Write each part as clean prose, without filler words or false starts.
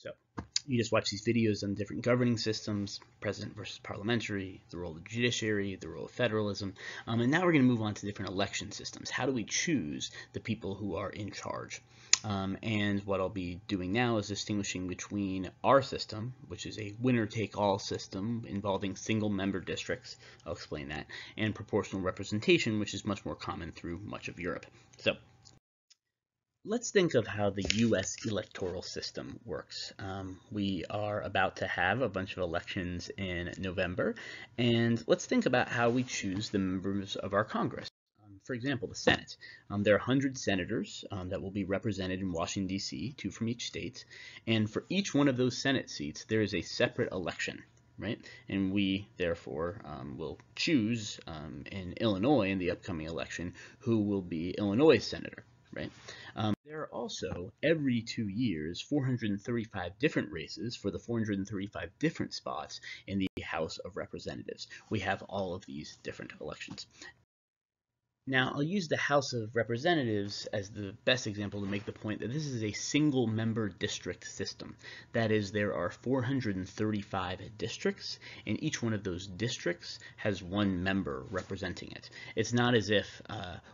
So you just watch these videos on different governing systems, president versus parliamentary, the role of the judiciary, the role of federalism, and now we're going to move on to different election systems. How do we choose the people who are in charge? And what I'll be doing now is distinguishing between our system, which is a winner-take-all system involving single-member districts, I'll explain that, and proportional representation, which is much more common through much of Europe. So let's think of how the U.S. electoral system works. We are about to have a bunch of elections in November, and let's think about how we choose the members of our Congress. For example, the Senate. There are 100 senators that will be represented in Washington, D.C., 2 from each state, and for each one of those Senate seats, there is a separate election. Right? And we, therefore, will choose in Illinois in the upcoming election who will be Illinois senator. Right? There are also, every 2 years, 435 different races for the 435 different spots in the House of Representatives. We have all of these different elections. Now, I'll use the House of Representatives as the best example to make the point that this is a single-member district system. That is, there are 435 districts, and each one of those districts has one member representing it. It's not as if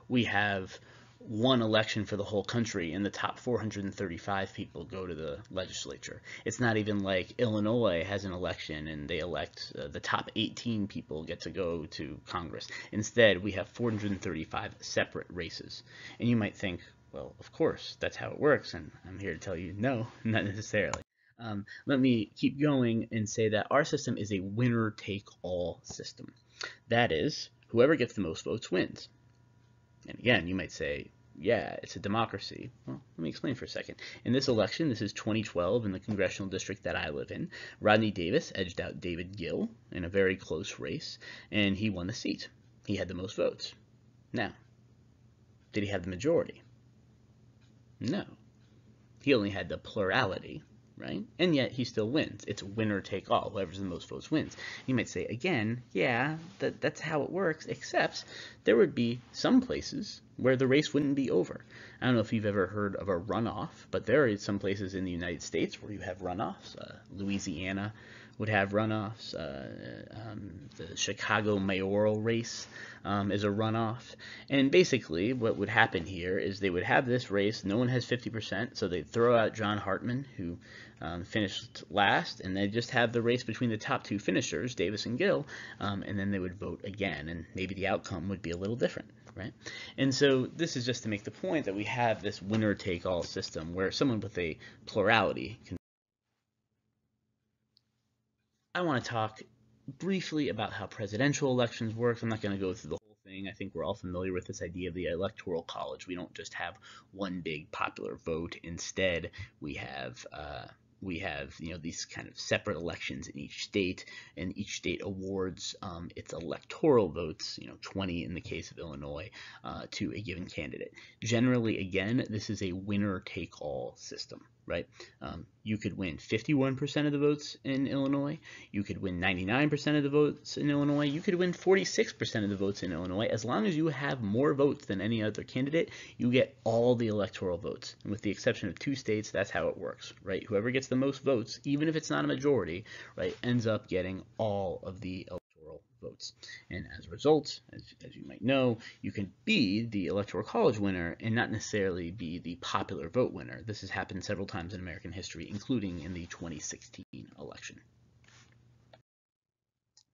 we have one election for the whole country and the top 435 people go to the legislature. It's not even like Illinois has an election and they elect the top 18 people get to go to Congress. Instead, we have 435 separate races. And you might think, well, of course, that's how it works. And I'm here to tell you, no, not necessarily. Let me keep going and say that our system is a winner-take-all system. That is, whoever gets the most votes wins. And again, you might say, yeah, it's a democracy. Well, let me explain for a second. In this election, this is 2012 in the congressional district that I live in, Rodney Davis edged out David Gill in a very close race, and he won the seat. He had the most votes. Now, did he have the majority? No. He only had the plurality, right? And yet he still wins. It's winner take all. Whoever's the most votes wins. You might say, again, yeah, that's how it works, except there would be some places where the race wouldn't be over. I don't know if you've ever heard of a runoff, but there are some places in the United States where you have runoffs. Louisiana would have runoffs. The Chicago mayoral race is a runoff. And basically what would happen here is they would have this race. No one has 50%, so they'd throw out John Hartman, who finished last, and they'd just have the race between the top 2 finishers, Davis and Gill, and then they would vote again, and maybe the outcome would be a little different. Right? And so this is just to make the point that we have this winner-take-all system where someone with a plurality can. I want to talk briefly about how presidential elections work. I'm not going to go through the whole thing. I think we're all familiar with this idea of the Electoral College. We don't just have one big popular vote. Instead, we have these kind of separate elections in each state, and each state awards its electoral votes, 20 in the case of Illinois, to a given candidate. Generally, again, this is a winner-take-all system, right? You could win 51% of the votes in Illinois. You could win 99% of the votes in Illinois. You could win 46% of the votes in Illinois. As long as you have more votes than any other candidate, you get all the electoral votes. And with the exception of 2 states, that's how it works, right? Whoever gets the most votes, even if it's not a majority, right, ends up getting all of the electoral votes. And as a result, as you might know, you can be the Electoral College winner and not necessarily be the popular vote winner. This has happened several times in American history, including in the 2016 election.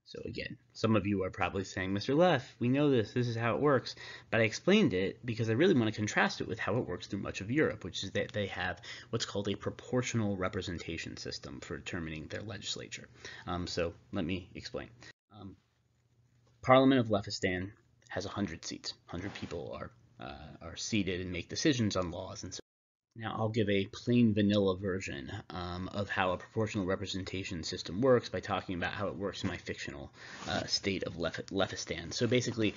So again, some of you are probably saying, Mr. Leff, we know this is how it works, but I explained it because I really want to contrast it with how it works through much of Europe, which is that they have what's called a proportional representation system for determining their legislature. So let me explain. Parliament of Lefistan has 100 seats. 100 people are seated and make decisions on laws and so. Now I'll give a plain vanilla version of how a proportional representation system works by talking about how it works in my fictional state of Lefistan. So basically,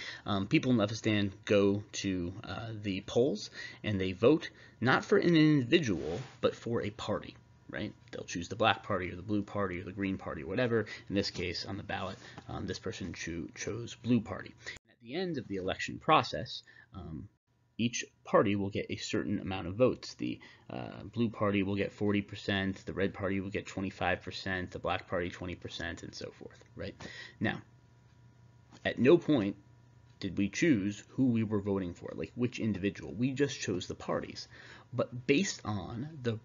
people in Lefistan go to the polls and they vote not for an individual, but for a party. Right? They'll choose the black party or the blue party or the green party or whatever. In this case, on the ballot, this person chose blue party. At the end of the election process, each party will get a certain amount of votes. The blue party will get 40%, the red party will get 25%, the black party 20%, and so forth, right? Now, at no point did we choose who we were voting for, like which individual. We just chose the parties. But based on the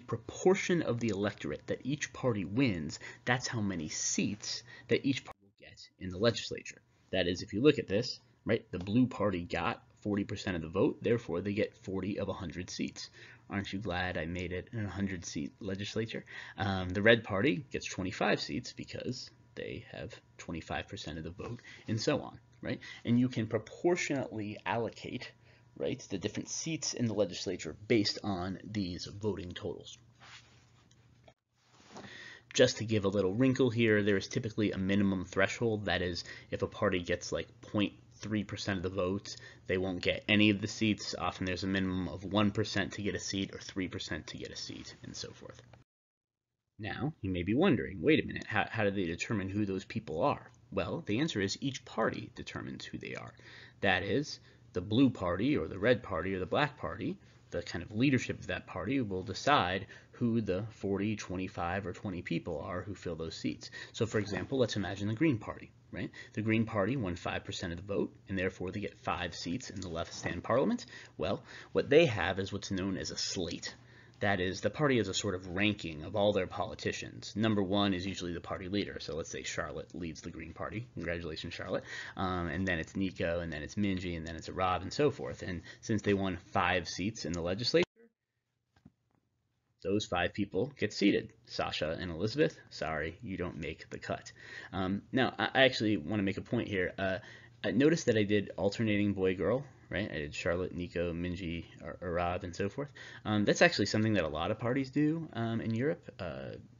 proportion of the electorate that each party wins, that's how many seats that each party will get in the legislature. That is, if you look at this, right, the blue party got 40% of the vote, therefore they get 40 of 100 seats. Aren't you glad I made it an 100-seat legislature? The red party gets 25 seats because they have 25% of the vote, and so on, right? And you can proportionately allocate, right, the different seats in the legislature based on these voting totals. Just to give a little wrinkle here, there is typically a minimum threshold. That is, if a party gets like 0.3% of the votes, they won't get any of the seats. Often there's a minimum of 1% to get a seat or 3% to get a seat, and so forth. Now, you may be wondering, wait a minute, how do they determine who those people are? Well, the answer is each party determines who they are. That is, the blue party or the red party or the black party, the kind of leadership of that party will decide who the 40, 25, or 20 people are who fill those seats. So for example, let's imagine the Green Party, right? The Green Party won 5% of the vote, and therefore they get 5 seats in the left-hand parliament. Well, what they have is what's known as a slate. That is, the party is a sort of ranking of all their politicians. Number 1 is usually the party leader. So let's say Charlotte leads the Green Party. Congratulations, Charlotte. And then it's Nico, and then it's Minji, and then it's Arab, and so forth. And since they won 5 seats in the legislature, those 5 people get seated. Sasha and Elizabeth, sorry, you don't make the cut. Now, I actually want to make a point here. Notice that I did alternating boy-girl, right? I did Charlotte, Nico, Minji, Arab, and so forth. That's actually something that a lot of parties do in Europe,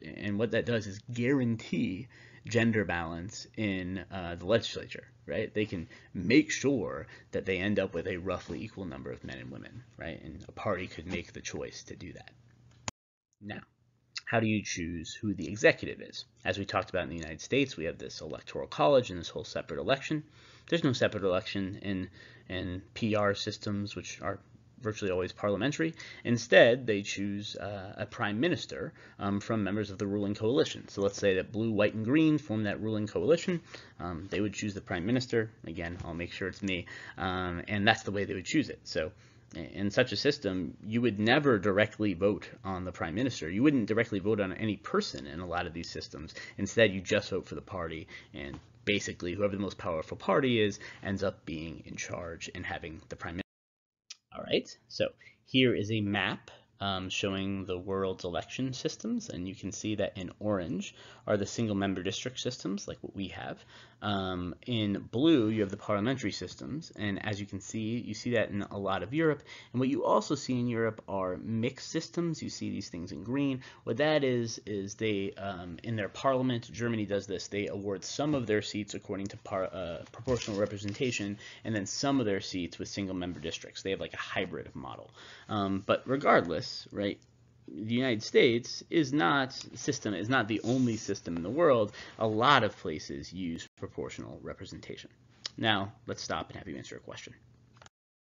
and what that does is guarantee gender balance in the legislature, right? They can make sure that they end up with a roughly equal number of men and women, right? And a party could make the choice to do that. Now, how do you choose who the executive is? As we talked about in the United States, we have this electoral college and this whole separate election. There's no separate election in PR systems, which are virtually always parliamentary. Instead, they choose a prime minister from members of the ruling coalition. So let's say that blue, white, and green form that ruling coalition. They would choose the prime minister. Again, I'll make sure it's me. And that's the way they would choose it. So in such a system, you would never directly vote on the prime minister. You wouldn't directly vote on any person in a lot of these systems. Instead, you just vote for the party, and basically whoever the most powerful party is ends up being in charge and having the prime minister. All right, so here is a map showing the world's election systems, and you can see that in orange are the single member district systems like what we have. In blue you have the parliamentary systems, and as you can see, you see that in a lot of Europe. And what you also see in Europe are mixed systems. You see these things in green. What that is they in their parliament, Germany does this, they award some of their seats according to proportional representation, and then some of their seats with single member districts. They have like a hybrid model. But regardless, right, the United States is not the only system in the world. A lot of places use proportional representation. Now, let's stop and have you answer a question.